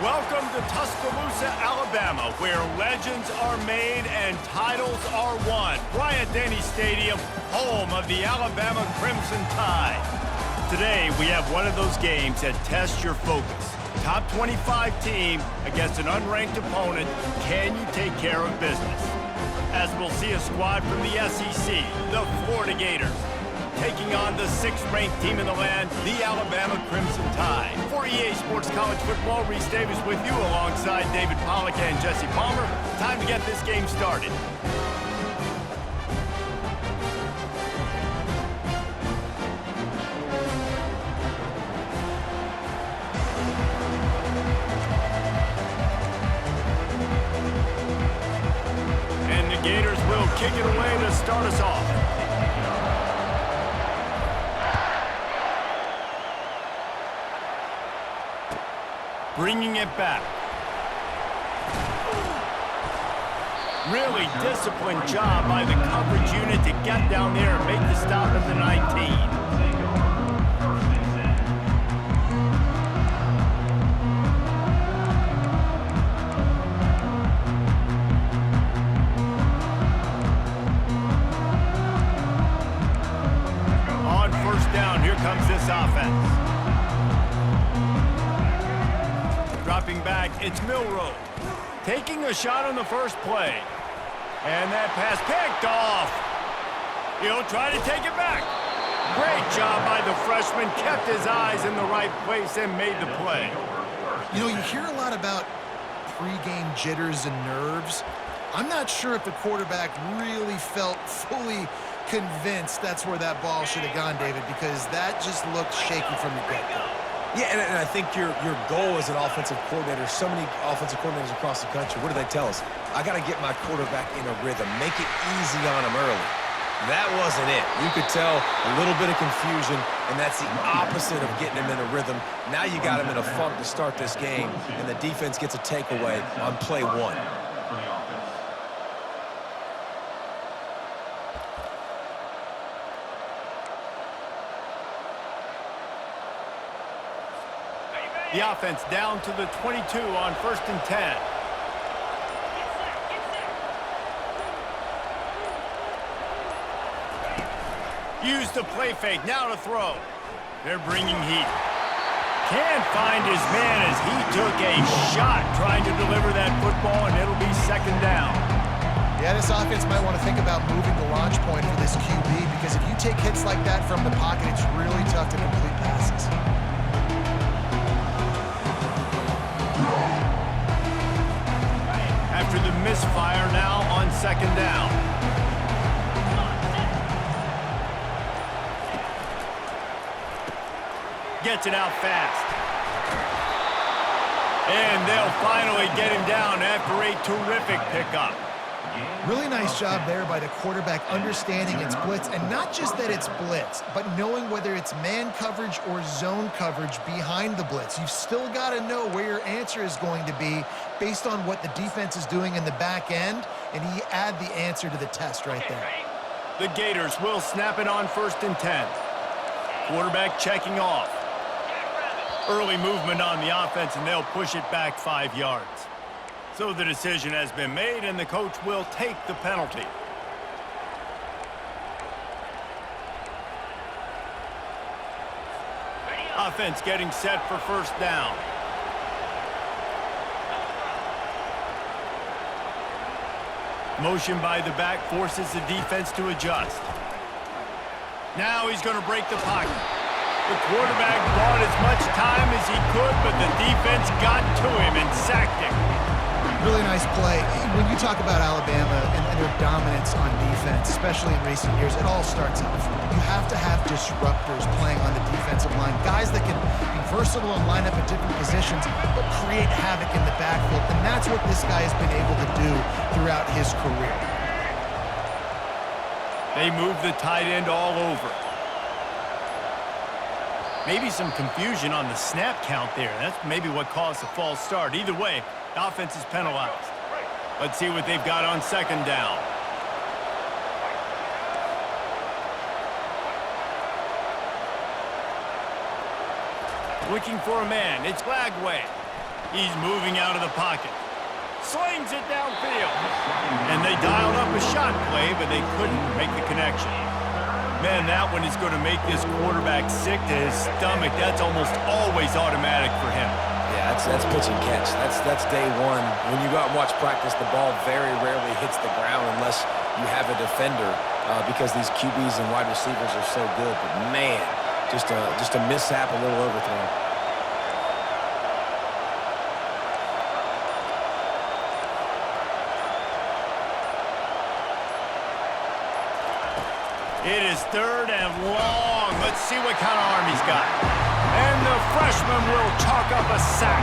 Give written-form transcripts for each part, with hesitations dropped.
Welcome to Tuscaloosa, Alabama, where legends are made and titles are won. Bryant-Denny Stadium, home of the Alabama Crimson Tide. Today, we have one of those games that tests your focus. Top 25 team against an unranked opponent. Can you take care of business? As we'll see a squad from the SEC, the Florida Gators, taking on the 6th-ranked team in the land, the Alabama Crimson Tide. For EA Sports College Football, Reese Davis with you alongside David Pollack and Jesse Palmer. Time to get this game started. And the Gators will kick it away to start us off. Bringing it back. Really disciplined job by the coverage unit to get down there and make the stop at the 19. On first down, here comes this offense. Dropping back, it's Milroe. Taking a shot on the first play. And that pass picked off. He'll try to take it back. Great job by the freshman. Kept his eyes in the right place and made the play. You know, you hear a lot about pregame jitters and nerves. I'm not sure if the quarterback really felt fully convinced that's where that ball should have gone, David, because that just looked shaky from the get-go. Yeah, and I think your goal as an offensive coordinator, so many offensive coordinators across the country, what do they tell us? I got to get my quarterback in a rhythm, make it easy on him early. That wasn't it. You could tell a little bit of confusion, and that's the opposite of getting him in a rhythm. Now you got him in a funk to start this game, and the defense gets a takeaway on play one. The offense down to the 22 on 1st and 10. Use the play fake, now to throw. They're bringing heat. Can't find his man as he took a shot trying to deliver that football, and it'll be 2nd down. Yeah, this offense might want to think about moving the launch point for this QB, because if you take hits like that from the pocket, it's really tough to complete passes. After the misfire, now on 2nd down. Gets it out fast. And they'll finally get him down after a terrific pickup. Really nice job there by the quarterback understanding it's blitz, and not just that it's blitz, but knowing whether it's man coverage or zone coverage behind the blitz. You've still got to know where your answer is going to be based on what the defense is doing in the back end, and he add the answer to the test right there. The Gators will snap it on 1st and 10. Quarterback checking off. Early movement on the offense, and they'll push it back 5 yards. So the decision has been made, and the coach will take the penalty. Offense getting set for 1st down. Motion by the back forces the defense to adjust. Now he's going to break the pocket. The quarterback bought as much time as he could, but the defense got to him and sacked him. Really nice play. When you talk about Alabama and their dominance on defense, especially in recent years, it all starts off. You have to have disruptors playing on the defensive line, guys that can be versatile and line up at different positions, but create havoc in the backfield, and that's what this guy has been able to do throughout his career. They move the tight end all over. Maybe some confusion on the snap count there. That's maybe what caused the false start. Either way, the offense is penalized. Let's see what they've got on 2nd down. Looking for a man. It's Lagway. He's moving out of the pocket. Slings it downfield. And they dialed up a shot play, but they couldn't make the connection. Man, that one is going to make this quarterback sick to his stomach. That's almost always automatic for him. Yeah, that's pitch and catch. That's day one. When you go out and watch practice, the ball very rarely hits the ground unless you have a defender because these QBs and wide receivers are so good. But, man, just a mishap, a little overthrow. It is 3rd and long. Let's see what kind of arm he's got. And the freshman will chalk up a sack.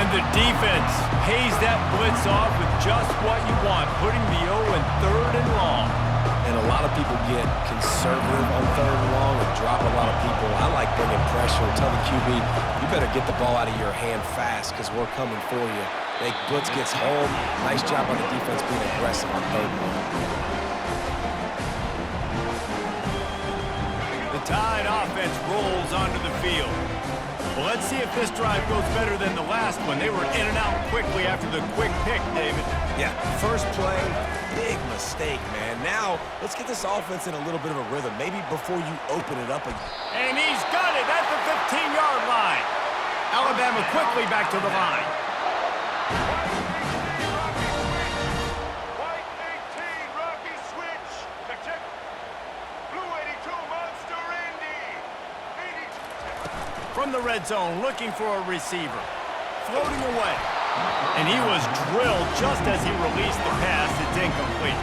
And the defense pays that blitz off with just what you want, putting the O in 3rd and long. And a lot of people get conservative on 3rd and long and drop a lot of people. I like bringing pressure. Tell the QB, you better get the ball out of your hand fast because we're coming for you. Blitz gets home. Nice job on the defense being aggressive on 3rd and long. Tide offense rolls onto the field. Well, let's see if this drive goes better than the last one. They were in and out quickly after the quick pick, David. Yeah, first play, big mistake, man. Now, let's get this offense in a little bit of a rhythm, maybe before you open it up again. And he's got it at the 15-yard line. Alabama quickly back to the line. From the red zone, looking for a receiver. Floating away. And he was drilled just as he released the pass. It's incomplete.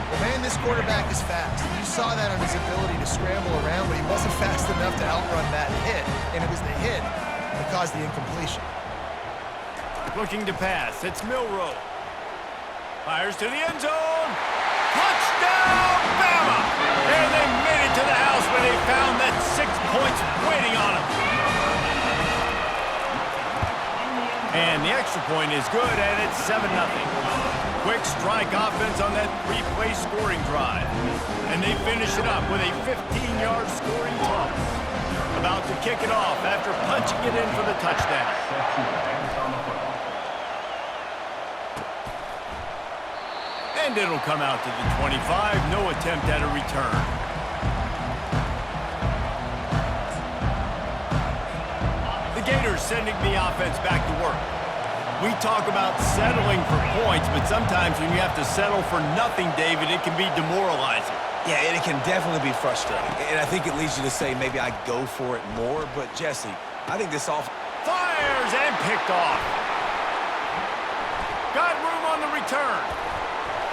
Well, man, this quarterback is fast. You saw that on his ability to scramble around, but he wasn't fast enough to outrun that hit. And it was the hit that caused the incompletion. Looking to pass. It's Milroe. Fires to the end zone. Touchdown, Bama! And they made it to the house where they found that 6 points waiting on them. And the extra point is good, and it's 7-0. Quick strike offense on that 3-play scoring drive. And they finish it up with a 15-yard scoring toss. About to kick it off after punching it in for the touchdown. And it'll come out to the 25. No attempt at a return. The Gators sending the offense back to work. We talk about settling for points, but sometimes when you have to settle for nothing, David, it can be demoralizing. Yeah, and it can definitely be frustrating. And I think it leads you to say maybe I go for it more. But, Jesse, I think this offense fires and picked off. Got room on the return.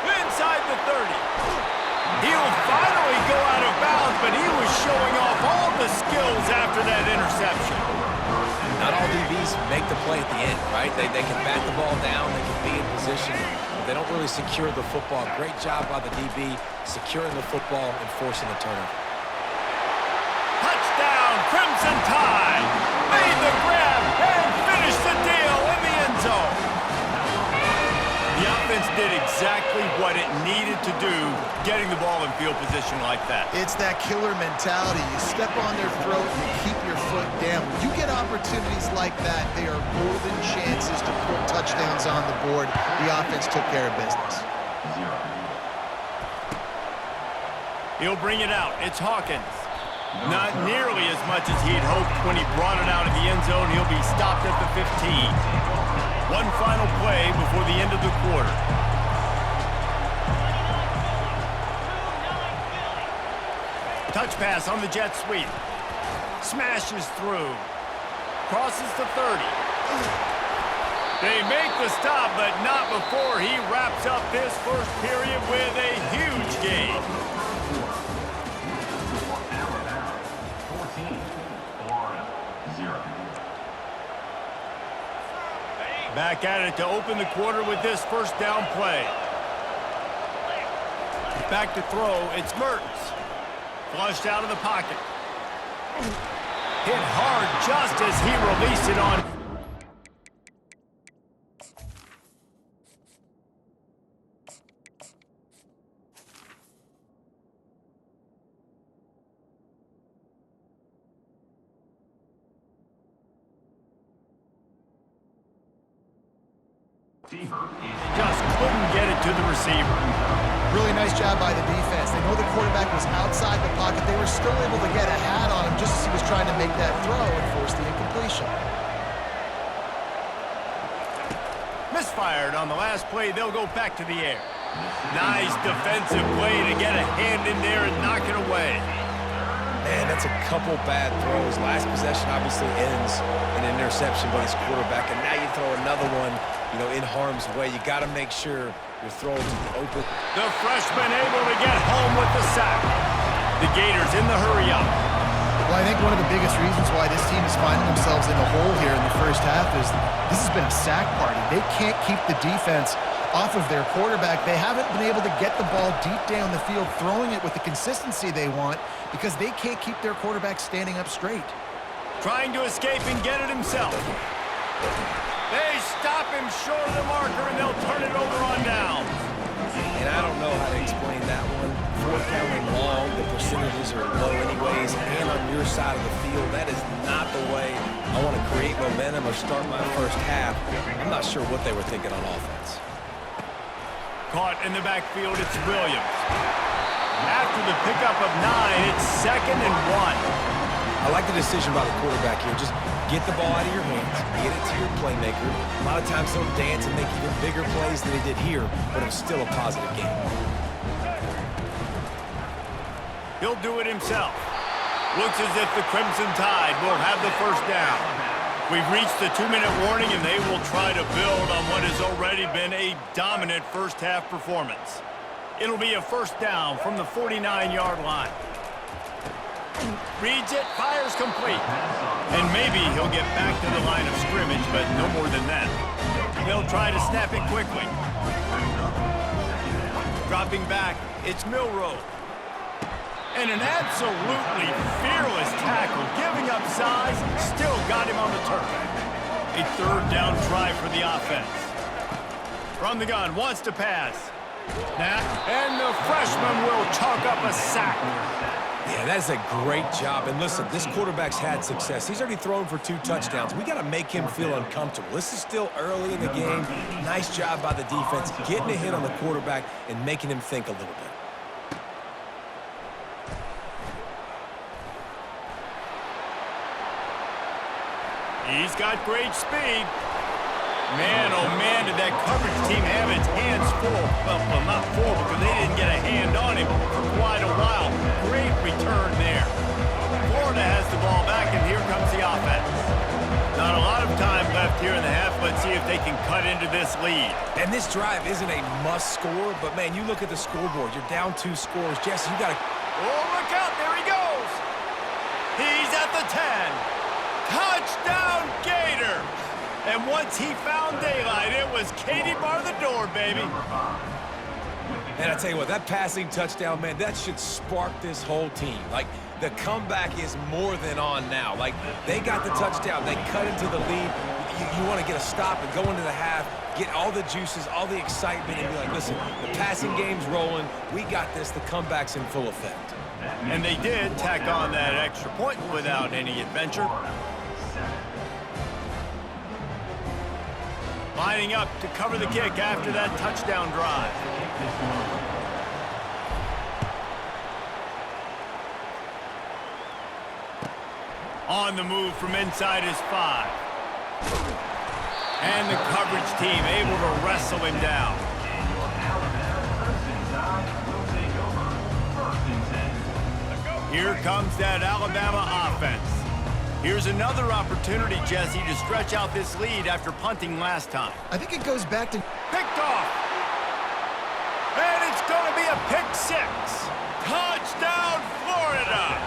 Inside the 30. He'll finally go out of bounds, but he was showing off all the skills after that interception. Not all DBs make the play at the end, right? They can back the ball down, they can be in position, but they don't really secure the football. Great job by the DB securing the football and forcing the turnover. Touchdown, Crimson Tide! Made the grab and finished the deal in the end zone. The offense did exactly what it needed to do, getting the ball in field position like that. It's that killer mentality. You step on their throat, you keep your foot down. When you get opportunities like that, they are golden chances to put touchdowns on the board. The offense took care of business. He'll bring it out. It's Hawkins. Not nearly as much as he'd hoped when he brought it out of the end zone. He'll be stopped at the 15. One final play before the end of the quarter. Touch pass on the jet sweep. Smashes through. Crosses the 30. They make the stop, but not before he wraps up this first period with a huge gain. Back at it to open the quarter with this first down play. Back to throw, it's Mertens. Flushed out of the pocket. Hit hard just as he released it on. Just couldn't get it to the receiver. Really nice job by the defense. They know the quarterback was outside the pocket. They were still able to get a hat on him just as he was trying to make that throw and force the incompletion. Misfired on the last play. They'll go back to the air. Nice defensive play to get a hand in there and knock it away. Man, that's a couple bad throws. Last possession obviously ends in an interception by his quarterback, and now you throw another one, in harm's way. You got to make sure you're throwing to the open. The freshman able to get home with the sack. The Gators in the hurry up. Well, I think one of the biggest reasons why this team is finding themselves in a hole here in the first half is this has been a sack party. They can't keep the defense off of their quarterback. They haven't been able to get the ball deep down the field, throwing it with the consistency they want because they can't keep their quarterback standing up straight. Trying to escape and get it himself. They stop him short of the marker, and they'll turn it over on downs. And I don't know how to explain that one. Fourth down and long, the percentages are low anyways, and on your side of the field, that is not the way I want to create momentum or start my first half. I'm not sure what they were thinking on offense. Caught in the backfield, it's Williams. After the pickup of 9, it's 2nd and 1. I like the decision by the quarterback here. Just get the ball out of your hands, get it to your playmaker. A lot of times he'll dance and make even bigger plays than he did here, but it was still a positive game. He'll do it himself. Looks as if the Crimson Tide will have the first down. We've reached the 2-minute warning, and they will try to build on what has already been a dominant first-half performance. It'll be a first down from the 49-yard line. Reads it, fires complete. And maybe he'll get back to the line of scrimmage, but no more than that. They'll try to snap it quickly. Dropping back, it's Milroe. And an absolutely fearless tackle, giving up size, still got him on the turf. A third down try for the offense. From the gun, wants to pass. And the freshman will chalk up a sack. Yeah, that's a great job. And listen, this quarterback's had success. He's already thrown for 2 touchdowns. We got to make him feel uncomfortable. This is still early in the game. Nice job by the defense, getting a hit on the quarterback and making him think a little bit. He's got great speed. Man, oh man, did that coverage team have its hands full. Well, not full because they didn't get a hand on him for quite a while. Great return there. Florida has the ball back, and here comes the offense. Not a lot of time left here in the half. Let's see if they can cut into this lead. And this drive isn't a must score, but man, you look at the scoreboard. You're down 2 scores. Jesse, you got to... Oh, look out. There he goes. He's at the 10. Touchdown, Gators! And once he found daylight, it was Katie bar the door, baby. And I tell you what, that passing touchdown, man, that should spark this whole team. Like, the comeback is more than on now. Like, they got the touchdown. They cut into the lead. You want to get a stop and go into the half, get all the juices, all the excitement, and be like, listen, the passing game's rolling. We got this. The comeback's in full effect. And they did tack on that extra point without any adventure. Lining up to cover the kick after that touchdown drive. On the move from inside his 5. And the coverage team able to wrestle him down. Here comes that Alabama offense. Here's another opportunity, Jesse, to stretch out this lead after punting last time. I think it goes back to... Picked off. And it's going to be a pick 6. Touchdown, Florida.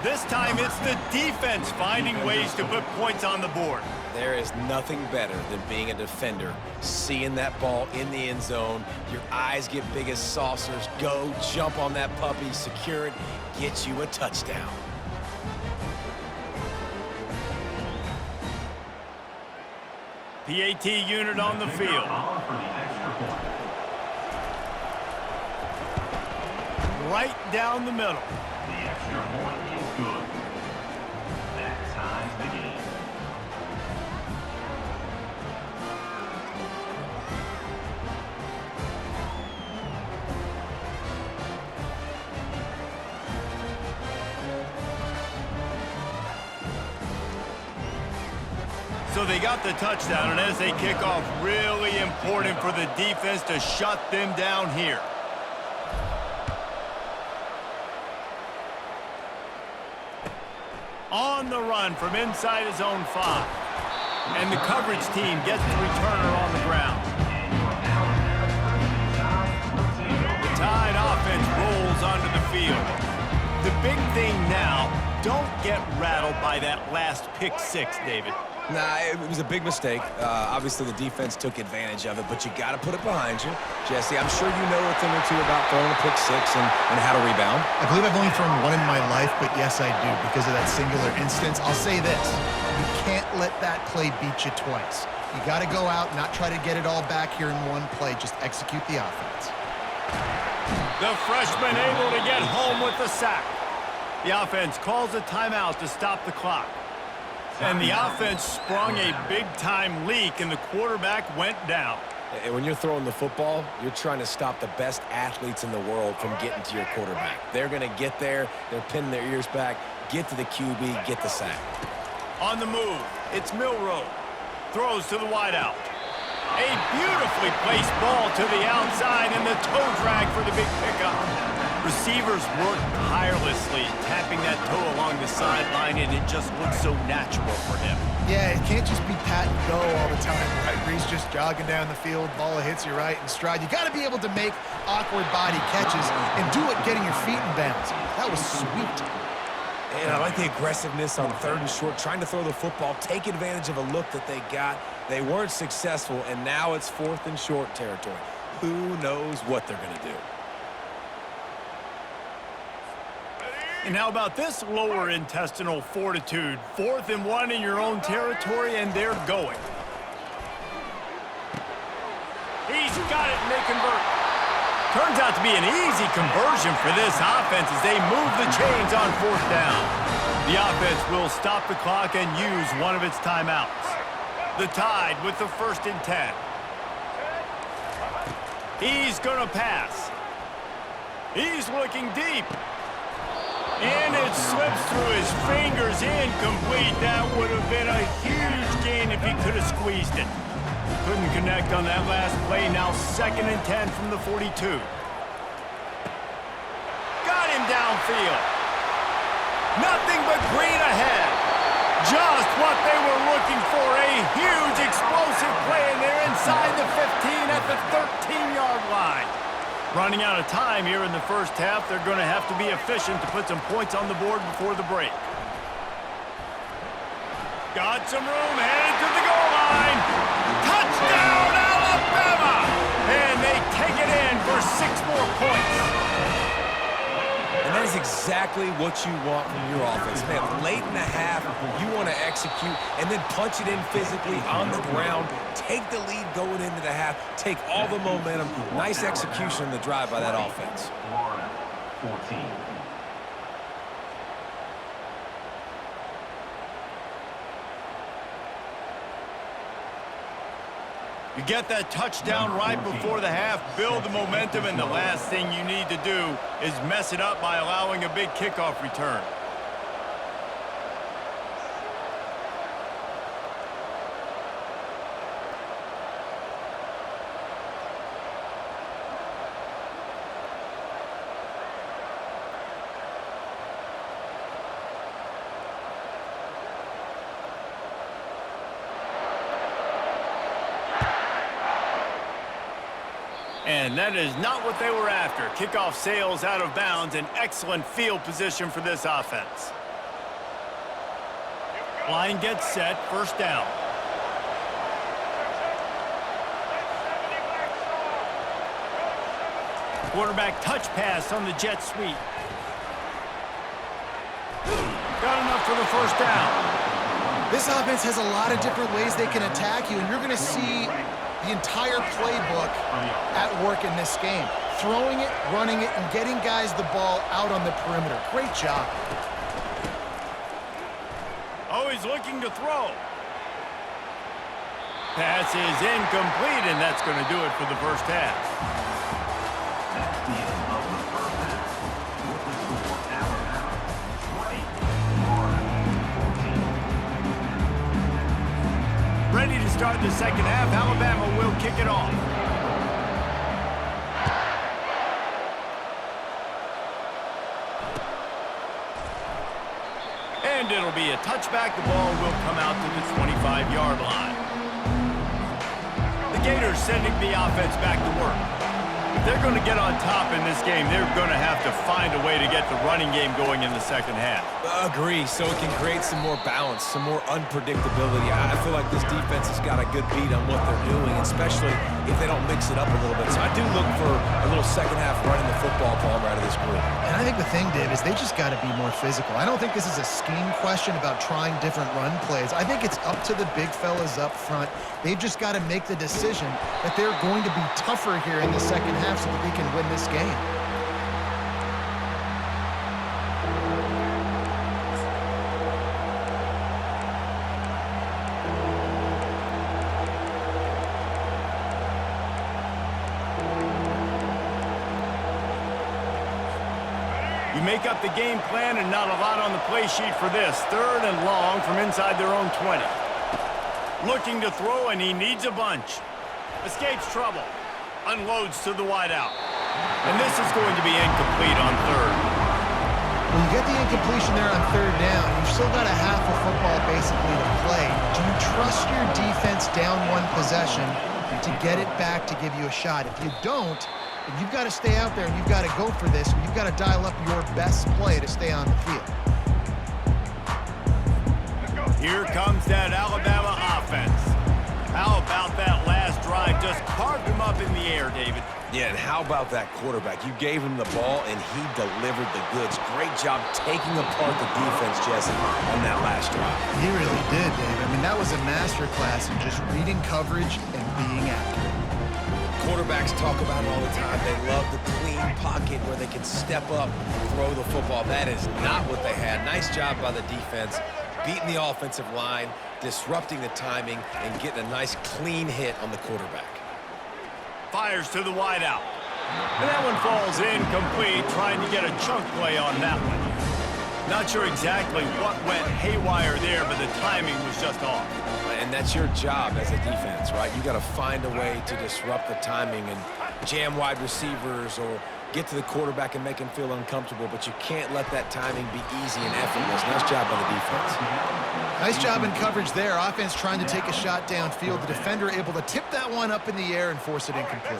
This time it's the defense finding ways to put points on the board. There is nothing better than being a defender, seeing that ball in the end zone. Your eyes get big as saucers. Go, jump on that puppy, secure it, get you a touchdown. PAT unit on the field. Right down the middle. The extra point is good. That ties the game. So they got the touchdown, and as they kick off, really important for the defense to shut them down here. On the run from inside his own 5. And the coverage team gets the returner on the ground. The Tide offense rolls onto the field. The big thing now, don't get rattled by that last pick 6, David. Nah, it was a big mistake. Obviously, the defense took advantage of it, but you got to put it behind you. Jesse, I'm sure you know a thing or two about throwing a pick 6 and how to rebound. I believe I've only thrown one in my life, but yes, I do, because of that singular instance. I'll say this. You can't let that play beat you twice. You got to go out, not try to get it all back here in one play. Just execute the offense. The freshman able to get home with the sack. The offense calls a timeout to stop the clock. And the offense sprung a big-time leak, and the quarterback went down. And when you're throwing the football, you're trying to stop the best athletes in the world from getting to your quarterback. They're going to get there. They're pinning their ears back, get to the QB, get the sack. On the move, it's Milrow. Throws to the wideout. A beautifully placed ball to the outside, and the toe drag for the big pickup. Receivers work tirelessly, tapping that toe along the sideline, and it just looks so natural for him. Yeah, it can't just be pat and go all the time, right? Where he's just jogging down the field, ball hits you right in stride. You got to be able to make awkward body catches and do it getting your feet in bounds. That was sweet. And I like the aggressiveness on 3rd and short, trying to throw the football, take advantage of a look that they got. They weren't successful, and now it's 4th and short territory. Who knows what they're going to do? And how about this lower intestinal fortitude? 4th and 1 in your own territory, and they're going. He's got it, and they convert. Turns out to be an easy conversion for this offense as they move the chains on 4th down. The offense will stop the clock and use one of its timeouts. The Tide with the 1st and 10. He's going to pass. He's looking deep. And it slips through his fingers, incomplete. That would have been a huge gain if he could have squeezed it. Couldn't connect on that last play. Now 2nd and 10 from the 42. Got him downfield. Nothing but green ahead. Just what they were looking for. A huge explosive play, and they're inside the 15 at the 13-yard line. Running out of time here in the first half, they're going to have to be efficient to put some points on the board before the break. Got some room, headed to the goal line. Touchdown, Alabama! And they take it in for 6 more points. And that is exactly what you want from your offense, man. Late in the half, you want to execute and then punch it in physically on the ground. Take the lead going into the half. Take all the momentum. Nice execution on the drive by that offense. Florida, 14. You get that touchdown right before the half, build the momentum, and the last thing you need to do is mess it up by allowing a big kickoff return. And that is not what they were after. Kickoff sails out of bounds, an excellent field position for this offense. Line gets set, 1st down. Quarterback touch pass on the jet sweep. Got enough for the 1st down. This offense has a lot of different ways they can attack you, and you're going to see the entire playbook at work in this game. Throwing it, running it, and getting guys the ball out on the perimeter. Great job. Oh, he's looking to throw. Pass is incomplete, and that's going to do it for the first half. That's the end of the first half. With the score, Alabama 20, Florida 14. start the second half. Alabama will kick it off. And it'll be a touchback. The ball will come out to the 25-yard line. The Gators sending the offense back to work. If they're going to get on top in this game, they're going to have to find a way to get the running game going in the second half. Agree, so it can create some more balance, some more unpredictability. I feel like this defense has got a good beat on what they're doing, especially if they don't mix it up a little bit. So I do look for a little second half running the football ball out of this group. And I think the thing, Dave, is they just got to be more physical. I don't think this is a scheme question about trying different run plays. I think it's up to the big fellas up front. They've just got to make the decision that they're going to be tougher here in the second half so that they can win this game. You make up the game plan and not a lot on the play sheet for this. 3rd and long from inside their own 20. Looking to throw, and he needs a bunch. Escapes trouble. Unloads to the wideout. And this is going to be incomplete on 3rd. When you get the incompletion there on 3rd down, you've still got a half of football basically to play. Do you trust your defense down one possession to get it back to give you a shot? If you don't, then you've got to stay out there and you've got to go for this. You've got to dial up your best play to stay on the field. Here comes that Alabama offense. How about that last drive? Just carved him up in the air, David. Yeah, and how about that quarterback? You gave him the ball, and he delivered the goods. Great job taking apart the defense, Jesse, on that last drive. He really did, Dave. I mean, that was a masterclass in just reading coverage and being accurate. Quarterbacks talk about it all the time. They love the clean pocket where they can step up, throw the football. That is not what they had. Nice job by the defense, beating the offensive line, disrupting the timing, and getting a nice clean hit on the quarterback. Fires to the wideout. And that one falls incomplete, trying to get a chunk play on that one. Not sure exactly what went haywire there, but the timing was just off. And that's your job as a defense, right? You got to find a way to disrupt the timing and jam wide receivers or get to the quarterback and make him feel uncomfortable, but you can't let that timing be easy and effortless. Nice job by the defense. Nice job in coverage there. Offense trying to take a shot downfield. The defender able to tip that one up in the air and force it incomplete.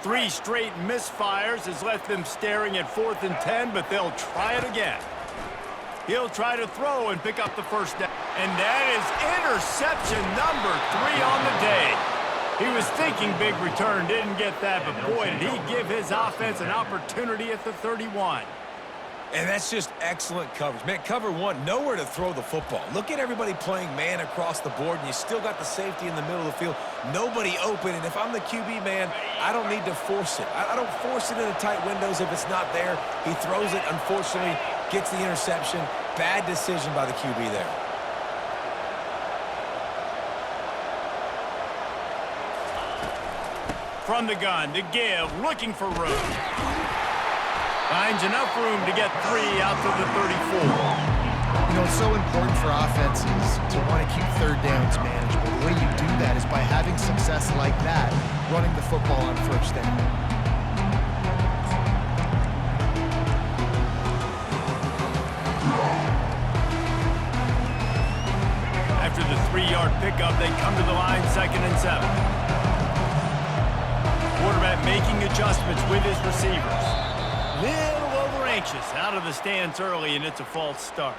3 straight misfires has left them staring at 4th and 10, but they'll try it again. He'll try to throw and pick up the first down. And that is interception number 3 on the day. He was thinking big return, didn't get that, but boy, did he give his offense an opportunity at the 31. And that's just excellent coverage. Man, cover 1, nowhere to throw the football. Look at everybody playing man across the board, and you still got the safety in the middle of the field. Nobody open, and if I'm the QB, man, I don't need to force it. I don't force it into tight windows if it's not there. He throws it, unfortunately, gets the interception. Bad decision by the QB there. From the gun to give, looking for room. Finds enough room to get 3 out to the 34. You know, it's so important for offenses to want to keep 3rd downs manageable. The way you do that is by having success like that, running the football on 1st down. After the 3-yard pickup, they come to the line 2nd and 7. Quarterback making adjustments with his receivers. Little over anxious out of the stance early, and it's a false start.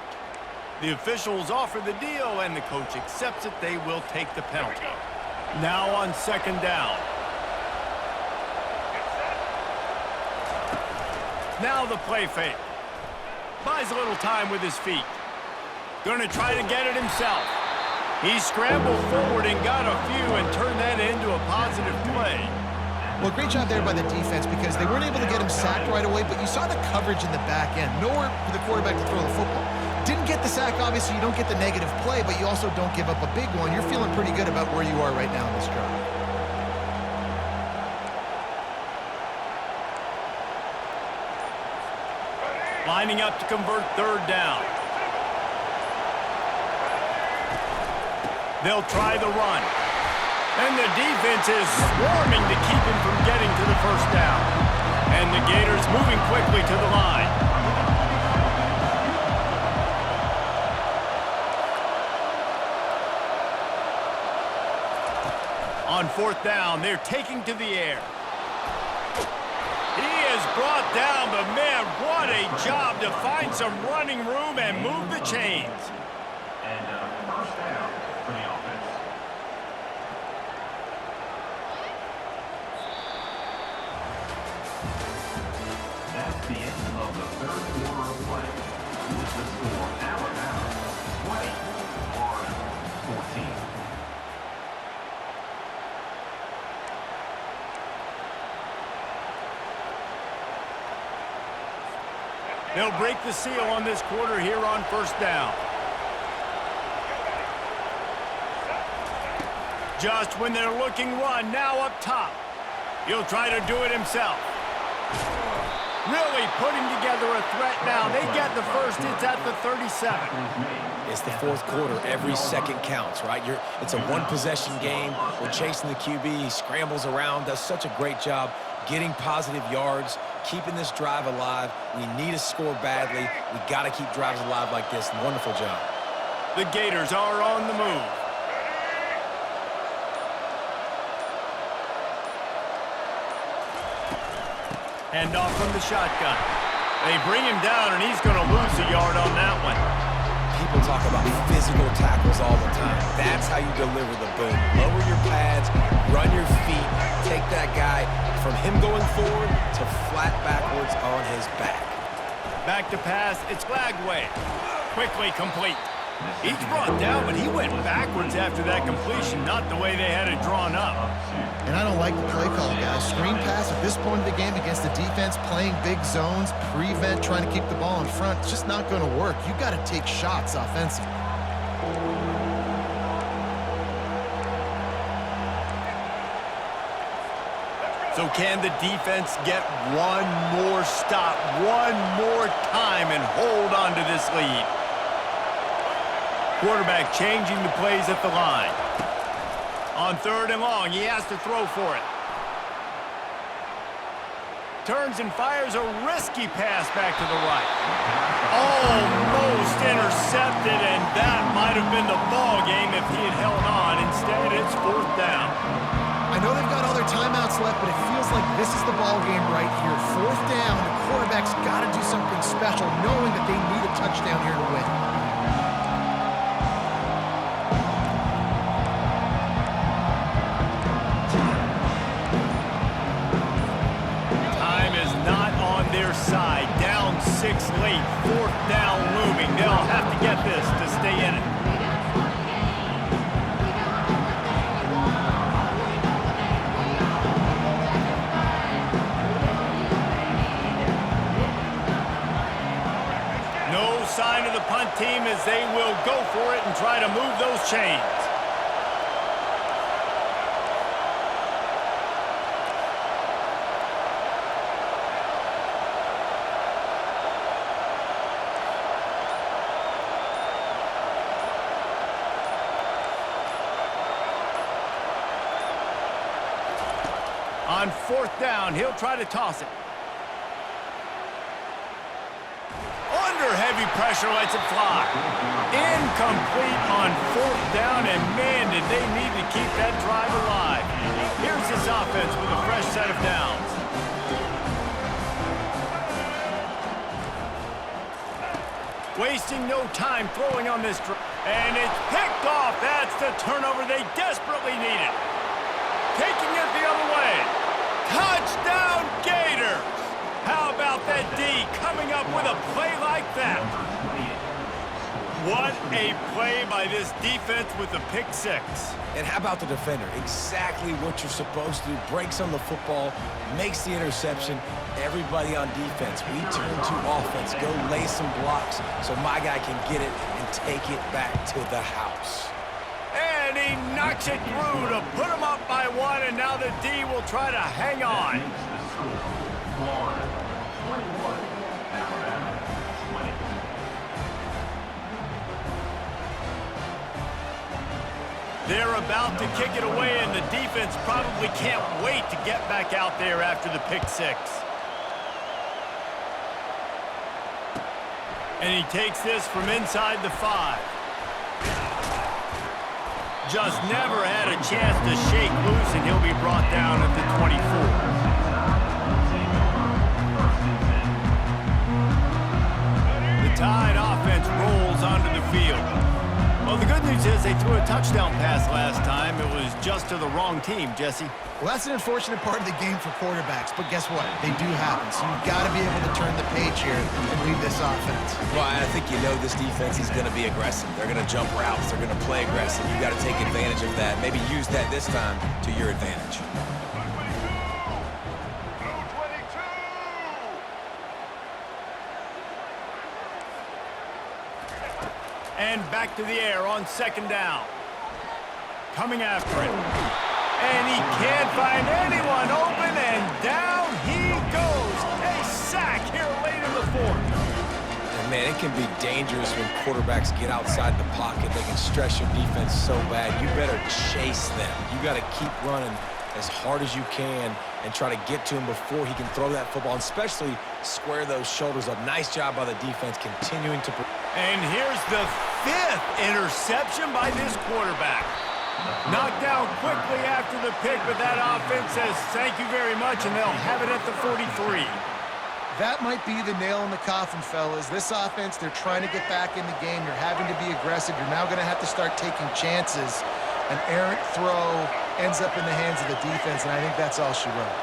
The officials offer the deal, and the coach accepts it. They will take the penalty. Now on 2nd down. Now the play fake. Buys a little time with his feet. Gonna try to get it himself. He scrambled forward and got a few and turned that into a positive play. Well, great job there by the defense because they weren't able to get him sacked right away, but you saw the coverage in the back end. Nowhere for the quarterback to throw the football. Didn't get the sack, obviously. You don't get the negative play, but you also don't give up a big one. You're feeling pretty good about where you are right now in this drive. Lining up to convert 3rd down. They'll try the run. And the defense is swarming to keep him from getting to the first down. And the Gators moving quickly to the line. On fourth down, they're taking to the air. He is brought down, but man, what a job to find some running room and move the chains. And first down for the offense. That's the end of the third quarter of play. With the score, Alabama 20, Florida 14. They'll break the seal on this quarter here on first down. Just when they're looking run, now up top. He'll try to do it himself. Really putting together a threat now. They get the first. It's at the 37. It's the fourth quarter. Every second counts, right? It's a one-possession game. We're chasing the QB. He scrambles around, does such a great job getting positive yards, keeping this drive alive. We need a score badly. We got to keep drives alive like this. Wonderful job. The Gators are on the move. Hand off from the shotgun. They bring him down, and he's going to lose a yard on that one. People talk about physical tackles all the time. That's how you deliver the boom. Lower your pads, run your feet, take that guy from him going forward to flat backwards on his back. Back to pass, it's Lagway. Quickly complete. He's brought down, but he went backwards after that completion, not the way they had it drawn up. And I don't like the play call, guys. Screen pass at this point of the game against the defense, playing big zones, prevent, trying to keep the ball in front. It's just not going to work. You got to take shots offensively. So can the defense get one more stop, one more time, and hold on to this lead? Quarterback changing the plays at the line. On third and long, he has to throw for it. Turns and fires a risky pass back to the right. Almost intercepted, and that might have been the ball game if he had held on. Instead, it's fourth down. I know they've got all their timeouts left, but it feels like this is the ball game right here. Fourth down, the quarterback's got to do something special, knowing that they need a touchdown here to win. Time is not on their side. Down 6 late. Fourth down looming. They'll have to get this to stay in it. No sign of the punt team as they will go for it and try to move those chains. On fourth down, he'll try to toss it. Under heavy pressure, lets it fly. Incomplete on fourth down, and man, did they need to keep that drive alive. Here's this offense with a fresh set of downs. Wasting no time throwing on this drive. And it's picked off. That's the turnover they desperately needed. Taking it the other way. Touchdown, Gators! How about that D coming up with a play like that? What a play by this defense with the pick six. And how about the defender? Exactly what you're supposed to do. Breaks on the football, makes the interception. Everybody on defense, we turn to offense. Go lay some blocks so my guy can get it and take it back to the house. And he knocks it through to put him up by one, and now the D will try to hang on. Florida 21, Alabama 20. They're about to kick it away, and the defense probably can't wait to get back out there after the pick six. And he takes this from inside the 5. Just never had a chance to shake loose, and he'll be brought down at the 24. The Tide offense rolls onto the field. Well, the good news is they threw a touchdown pass last time. It was just to the wrong team, Jesse. Well, that's an unfortunate part of the game for quarterbacks, but guess what? They do happen, so you've got to be able to turn the page here and read this offense. Well, I think you know this defense is going to be aggressive. They're going to jump routes. They're going to play aggressive. You've got to take advantage of that. Maybe use that this time to your advantage. And back to the air on second down. Coming after it. And he can't find anyone open, and down he goes. A sack here late in the 4th. And man, it can be dangerous when quarterbacks get outside the pocket. They can stress your defense so bad. You better chase them. You got to keep running as hard as you can and try to get to him before he can throw that football, and especially square those shoulders up. Nice job by the defense continuing to... And here's the 5th interception by this quarterback. Knocked down quickly after the pick, but that offense says thank you very much, and they'll have it at the 43. That might be the nail in the coffin, fellas. This offense, they're trying to get back in the game. You're having to be aggressive. You're now going to have to start taking chances. An errant throw ends up in the hands of the defense, and I think that's all she wrote.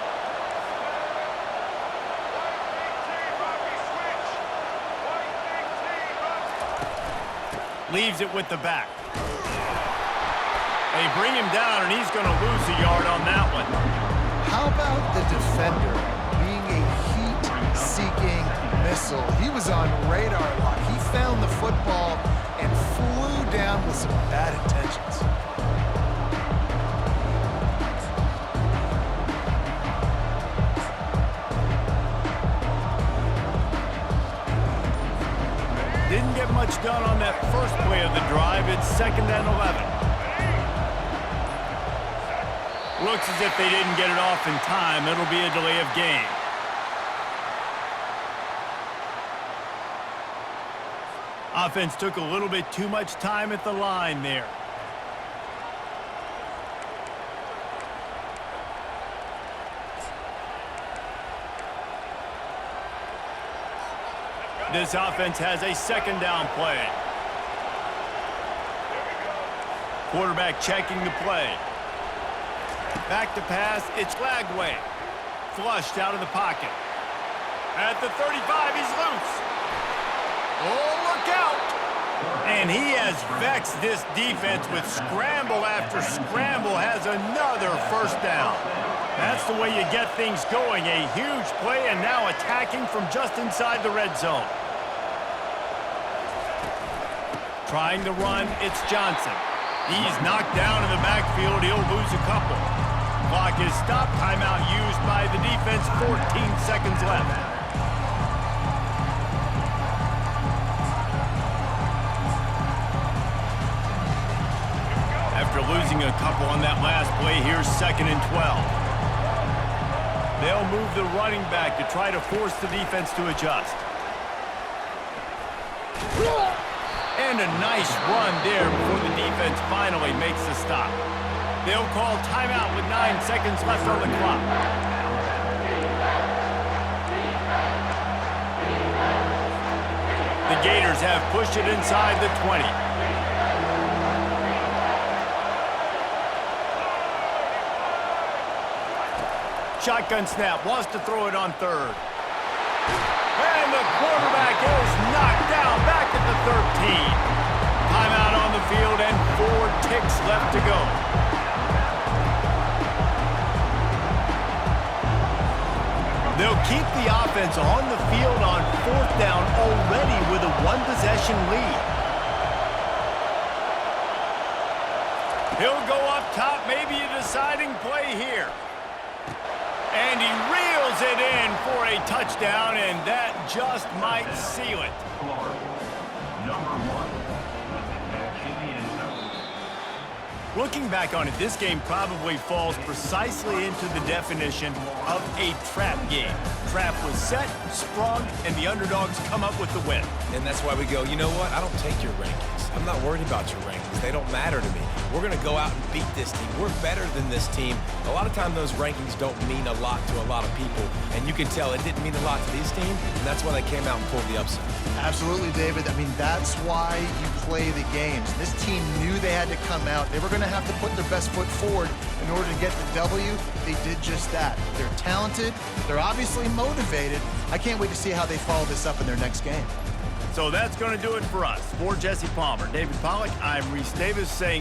Leaves it with the back. They bring him down, and he's going to lose a yard on that one. How about the defender being a heat-seeking missile? He was on radar lock. He found the football and flew down with some bad intentions. Didn't get much done on that first play of the drive. It's 2nd and 11. Looks as if they didn't get it off in time. It'll be a delay of game. Offense took a little bit too much time at the line there. This offense has a 2nd down play. Quarterback checking the play. Back to pass, it's Lagway. Flushed out of the pocket. At the 35, he's loose. Oh, look out! And he has vexed this defense with scramble after scramble, has another 1st down. That's the way you get things going. A huge play, and now attacking from just inside the red zone. Trying to run, it's Johnson. He's knocked down in the backfield. He'll lose a couple. Clock is stopped. Timeout used by the defense. 14 seconds left. After losing a couple on that last play, here's 2nd and 12. They'll move the running back to try to force the defense to adjust. And a nice run there before the defense finally makes the stop. They'll call timeout with 9 seconds left on the clock. The Gators have pushed it inside the 20. Shotgun snap, wants to throw it on 3rd. And the quarterback is knocked down back at the 13. Timeout on the field and 4 ticks left to go. They'll keep the offense on the field on 4th down already with a 1-possession lead. He'll go up top, maybe a deciding play here. And he reels it in for a touchdown, and that just might seal it. Number 1. Looking back on it, this game probably falls precisely into the definition of a trap game. Trap was set, sprung, and the underdogs come up with the win. And that's why we go, you know what? I don't take your rankings. I'm not worried about your rankings. They don't matter to me. We're going to go out and beat this team. We're better than this team. A lot of times those rankings don't mean a lot to a lot of people, and you can tell it didn't mean a lot to these teams, and that's why they came out and pulled the upset. Absolutely, David. I mean, that's why you play the games. This team knew they had to come out. They were going to have to put their best foot forward in order to get the W. They did just that. They're talented. They're obviously motivated. I can't wait to see how they follow this up in their next game. So that's going to do it for us. For Jesse Palmer, David Pollack, I'm Reese Davis saying